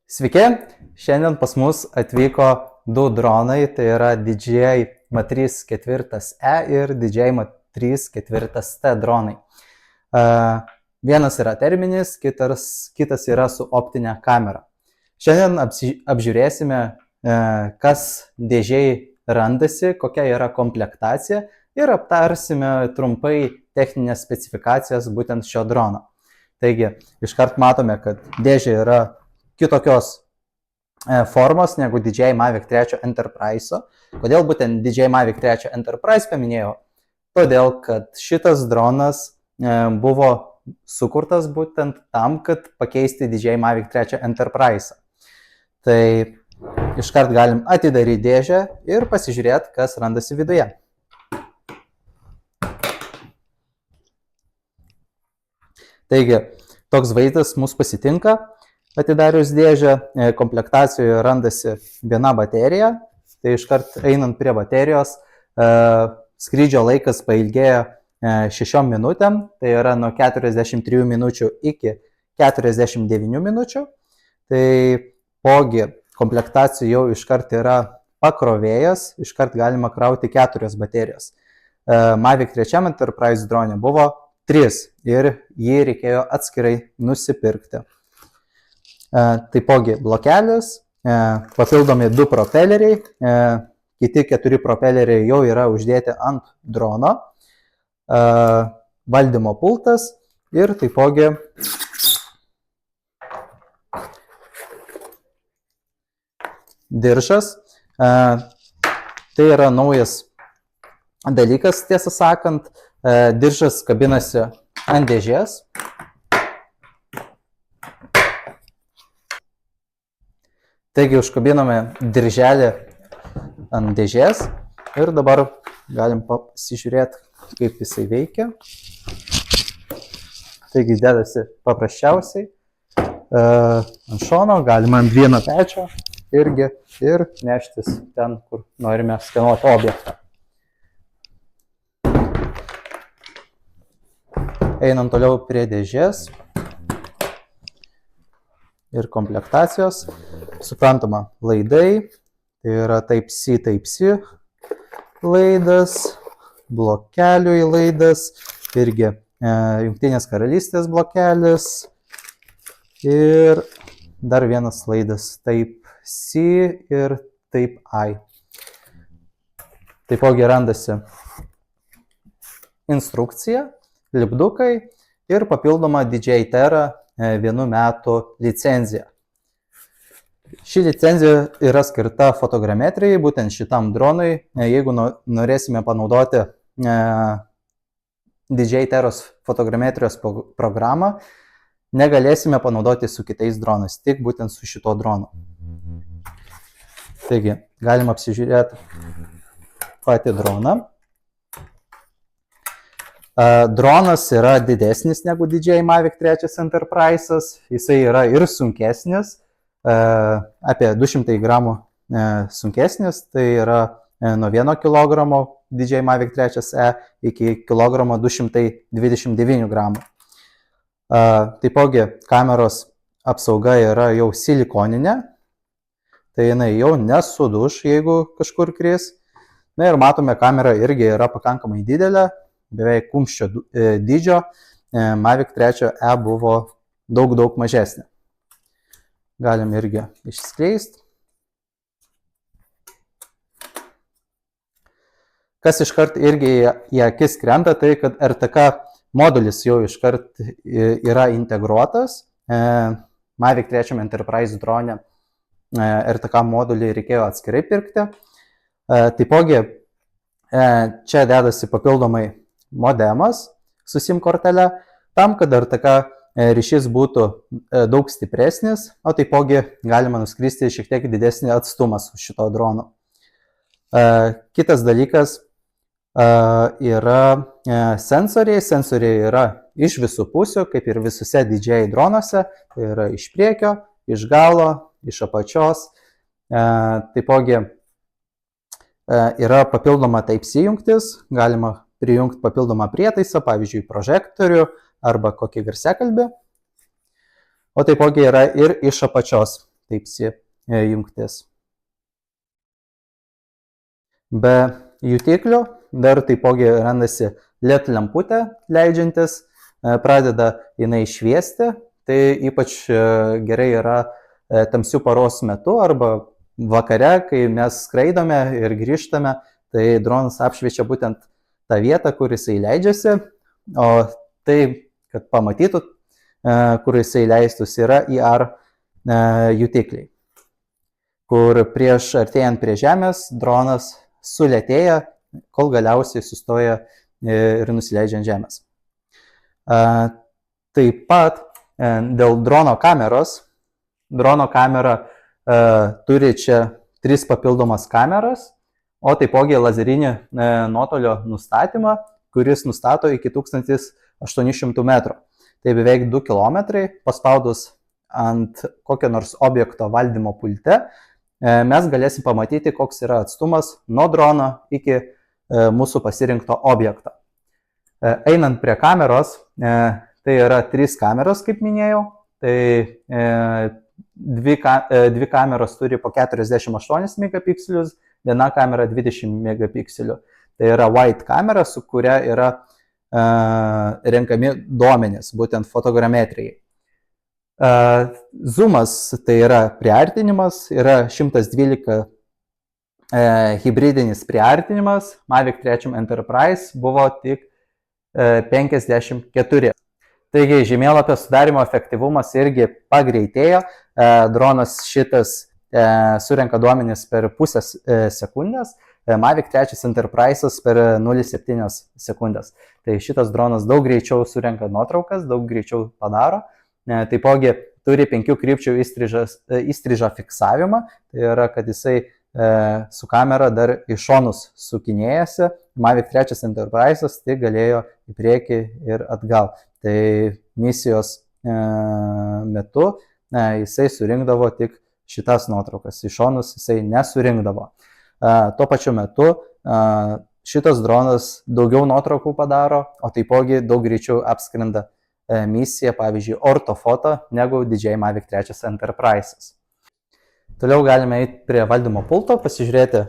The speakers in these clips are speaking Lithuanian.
Sveiki, šiandien pas mus atvyko du dronai, tai yra DJI M3 4e ir DJI M3 4t dronai. Vienas yra terminis, kitas yra su optinė kamera. Šiandien apžiūrėsime, kas dėžėj randasi, kokia yra komplektacija ir aptarsime trumpai techninės specifikacijas būtent šio drono. Taigi, iškart matome, kad dėžė yra kitokios formos negu DJI Mavic 3 Enterprise. Kodėl būtent DJI Mavic 3 Enterprise paminėjau? Todėl, kad šitas dronas buvo sukurtas būtent tam, kad pakeisti DJI Mavic 3 Enterprise. Tai iškart galim atidaryti dėžę ir pasižiūrėti, kas randasi viduje. Taigi, toks vaizdas mus pasitinka. Atidarius dėžę, komplektacijoje randasi viena baterija. Tai iškart einant prie baterijos, skrydžio laikas pailgėja 6 minutėm. Tai yra nuo 43 minučių iki 49 minučių. Tai pogi komplektacija jau iškart yra pakrovėjas, iškart galima krauti 4 baterijas. Mavic 3 Enterprise drone buvo 3 ir jį reikėjo atskirai nusipirkti. Taipogi blokelis, papildomi 2 propeleriai, kiti 4 propeleriai jau yra uždėti ant drono, valdymo pultas ir taipogi diržas. Tai yra naujas dalykas, tiesą sakant, diržas kabinasi ant dėžės. Taigi užkabiname dirželį ant dėžės ir dabar galim pasižiūrėti, kaip jisai veikia. Taigi dedasi paprasčiausiai ant šono, galima ant vieno pečio irgi ir neštis ten, kur norime skenuoti objektą. Einam toliau prie dėžės ir komplektacijos. Suprantama, laidai, tai yra Type-C laidas, blokeliui laidas, irgi Jungtinės karalystės blokelis ir dar vienas laidas Type-C ir Type-I. Taipogi randasi instrukcija, lipdukai ir papildoma DJI Terra 1 metų licenzija. Ši licenzija yra skirta fotogrametrijai, būtent šitam dronui. Jeigu norėsime panaudoti DJI Terros fotogrametrijos programą, negalėsime panaudoti su kitais dronais, tik būtent su šito dronu. Taigi, galim apsižiūrėti patį droną. Dronas yra didesnis negu DJI Mavic 3 Enterprise, jisai yra ir sunkesnis, apie 200 gramų sunkesnis, tai yra nuo 1 kg DJI Mavic 3e iki 229 gramų. Taipogi kameros apsauga yra jau silikoninė, tai jinai jau nesuduš, jeigu kažkur kris. Na ir matome, kamera irgi yra pakankamai didelė, beveik kumščio dydžio. Mavic 3e buvo daug mažesnė. Galim irgi išskleisti. Kas iškart irgi į akis krenta, tai kad RTK modulis jau iškart yra integruotas. Mavic 3 Enterprise drone RTK modulį reikėjo atskirai pirkti. Taipogi čia dedasi papildomai modemas su SIM kortele, tam, kad RTK ryšys būtų daug stipresnis, o taipogi galima nuskristi šiek tiek didesnį atstumą su šito dronu. Kitas dalykas yra sensoriai. Sensoriai yra iš visų pusių, kaip ir visose DJI dronuose. Tai yra iš priekio, iš galo, iš apačios. Taipogi yra papildoma Type-C jungtis, galima prijungti papildomą prietaisą, pavyzdžiui, prožektorių arba kokį garsiakalbį. O taipogi yra ir iš apačios Type-C jungtis. Be jutiklių dar taipogi randasi LED lemputė leidžiantis, pradeda jinai šviesti, tai ypač gerai yra tamsių paros metu arba vakare, kai mes skraidome ir grįžtame, tai dronas apšviečia būtent tą vietą, kur jisai leidžiasi, o tai, kad pamatytų, kur jisai leistus, yra IR jutikliai, kur prieš artėjant prie Žemės dronas sulėtėja, kol galiausiai sustoja ir nusileidžia ant Žemės. Taip pat dėl drono kameros, drono kamera turi čia 3 papildomas kameras, o taipogi lazerinį nuotolio nustatymą, kuris nustato iki 1800 metrų. Tai beveik 2 km, paspaudus ant kokio nors objekto valdymo pulte, mes galėsim pamatyti, koks yra atstumas nuo drono iki mūsų pasirinkto objekto. Einant prie kameros, tai yra 3 kameros, kaip minėjau, tai 2 kameros turi po 48 megapikselius, viena kamera 20 megapikselių. Tai yra wide kamera, su kuria yra renkami duomenys, būtent fotogrametrijai. Zoomas, tai yra priartinimas, yra 112 hybridinis priartinimas, Mavic 3 Enterprise buvo tik 54. Taigi žemėlapio sudarimo efektyvumas irgi pagreitėjo, dronas šitas surenka duomenis per pusės sekundės, Mavic 3 Enterprise'as per 0,7 sekundės. Tai šitas dronas daug greičiau surenka nuotraukas, daug greičiau padaro. Taipogi turi 5 krypčių įstrižą fiksavimą, tai yra, kad jisai su kamera dar į šonus sukinėjasi. Mavic 3 Enterprise'as tai galėjo į priekį ir atgal. Tai misijos metu jisai surinkdavo tik šitas nuotraukas, į šonus jisai nesurinkdavo. Tuo pačiu metu šitas dronas daugiau nuotraukų padaro, o taipogi daug greičiau apskrenda misiją, pavyzdžiui, ortofoto, negu DJI Mavic 3 Enterprise'as. Toliau galime eiti prie valdymo pulto, pasižiūrėti,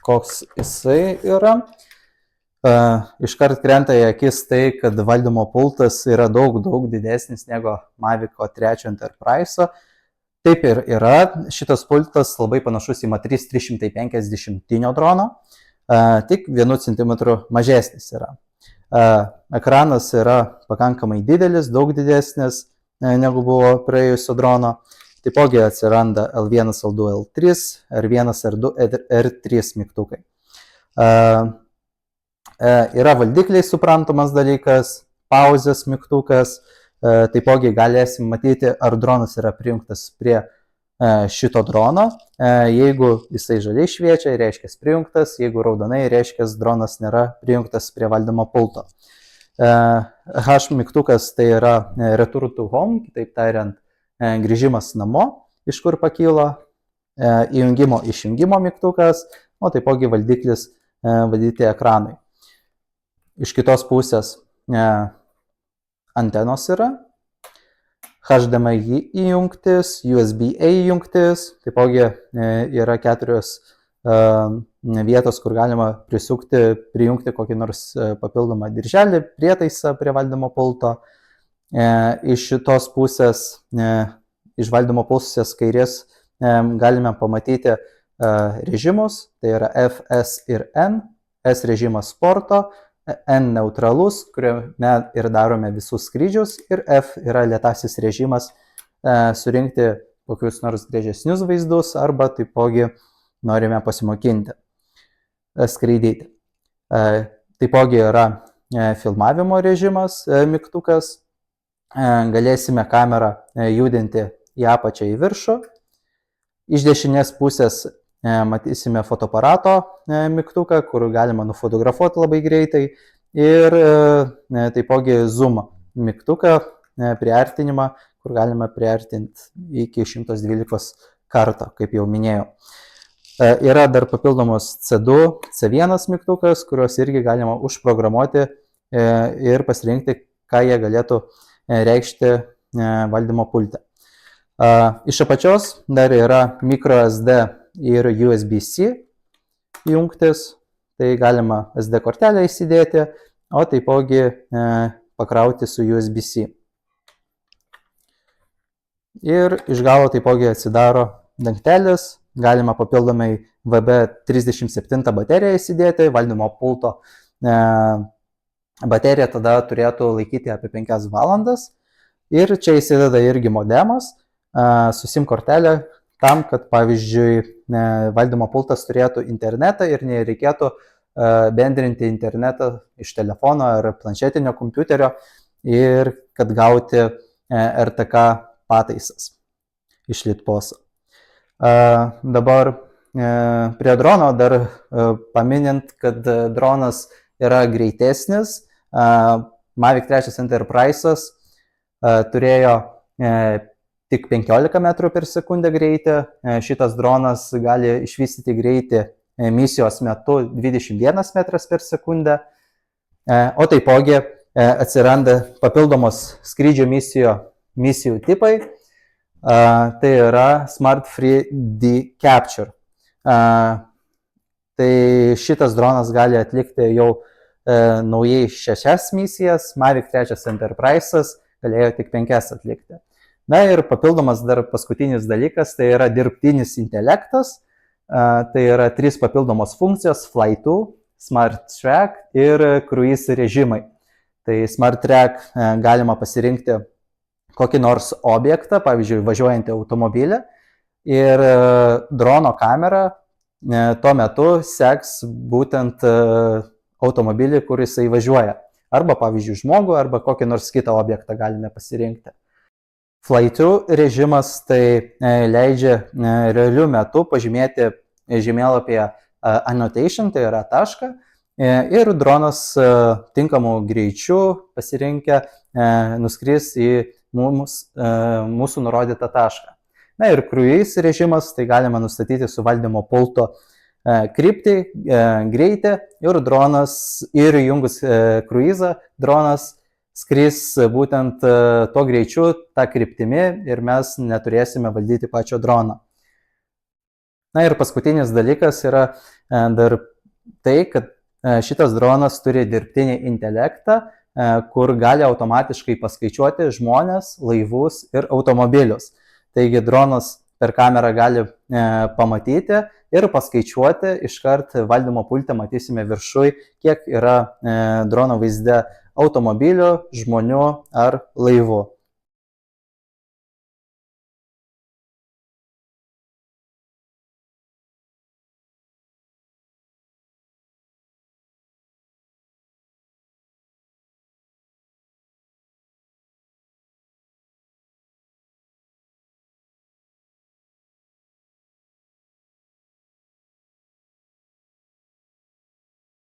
koks jisai yra. Iškart krenta į akis tai, kad valdymo pultas yra daug didesnis negu Mavic 3 Enterprise'o. Taip ir yra, šitas pultas labai panašus į Matrice 350 drono, tik 1 cm mažesnis yra. Ekranas yra pakankamai didelis, daug didesnis negu buvo praėjusio drono. Taipogi atsiranda L1, L2, L3, R1, R2, R3 mygtukai. Yra valdikliai suprantamas dalykas, pauzės mygtukas, taipogi galėsim matyti, ar dronas yra prijungtas prie šito drono. Jeigu jisai žaliai šviečia, reiškia prijungtas, jeigu raudonai, reiškia dronas nėra prijungtas prie valdymo pulto. H mygtukas tai yra return to home, kitaip tariant, grįžimas namo, iš kur pakilo, įjungimo išjungimo mygtukas, o taipogi valdiklis valdyti ekranui. Iš kitos pusės antenos yra, HDMI įjungtis, USB-A įjungtis, taipogi yra 4 vietos, kur galima prijungti kokį nors papildomą dirželį, prietaisą prie valdymo pulto. Iš šitos pusės, iš valdymo pusės kairės, galime pamatyti režimus, tai yra F, S ir N, S režimas sporto, N neutralus, kuriame ir darome visus skrydžius, ir F yra lėtasis režimas, surinkti kokius nors gražesnius vaizdus arba taipogi norime pasimokinti skraidyti. Taipogi yra filmavimo režimas, mygtukas, galėsime kamerą judinti į apačią į viršų. Iš dešinės pusės matysime fotoaparato mygtuką, kur galima nufotografuoti labai greitai, ir taipogi zoom mygtuką, priartinimą, kur galima priartinti iki 112 karto, kaip jau minėjau. Yra dar papildomos C2, C1 mygtukas, kuriuos irgi galima užprogramuoti ir pasirinkti, ką jie galėtų reikšti valdymo pulte. Iš apačios dar yra microSD ir USB-C jungtis, tai galima SD kortelę įsidėti, o taipogi pakrauti su USB-C. Ir iš galo taipogi atsidaro dangtelis, galima papildomai VB37 bateriją įsidėti, valdymo pulto baterija tada turėtų laikyti apie 5 valandas. Ir čia įsideda irgi modemas su SIM kortelė tam, kad pavyzdžiui valdymo pultas turėtų internetą ir nereikėtų bendrinti internetą iš telefono ar planšetinio kompiuterio ir kad gauti RTK pataisas iš Litposo. Dabar prie drono dar paminint, kad dronas yra greitesnis. Mavic 3 Enterprise'as turėjo tik 15 m/s greitį. Šitas dronas gali išvystyti greitį misijos metu 21 m/s. O taipogi atsiranda papildomos skrydžio misijų tipai. Tai yra Smart 3D Capture. Tai šitas dronas gali atlikti jau naujai 6 misijas, Mavic 3 Enterprise'as galėjo tik 5 atlikti. Na ir papildomas dar paskutinis dalykas, tai yra dirbtinis intelektas. Tai yra 3 papildomos funkcijos: Fly 2, Smart Track ir Cruise režimai. Tai Smart Track galima pasirinkti kokį nors objektą, pavyzdžiui, važiuojantį automobilį, ir drono kamera tuo metu seks būtent automobilį, kur jisai važiuoja. Arba, pavyzdžiui, žmogų, arba kokį nors kitą objektą galime pasirinkti. Fly 2 režimas tai leidžia realiu metu pažymėti žemėlapyje annotation, tai yra tašką, ir dronas tinkamu greičiu pasirinkę nuskris į mūsų nurodytą tašką. Na ir cruise režimas, tai galima nustatyti su valdymo pulto kryptį, greitį, ir dronas, ir įjungus cruise'ą, dronas skris būtent tuo greičiu, tą kryptimi, ir mes neturėsime valdyti pačio drono. Na ir paskutinis dalykas yra dar tai, kad šitas dronas turi dirbtinį intelektą, kur gali automatiškai paskaičiuoti žmones, laivus ir automobilius. Taigi dronas per kamerą gali pamatyti ir paskaičiuoti, iškart valdymo pulte matysime viršui, kiek yra drono vaizde automobilių, žmonių ar laivų.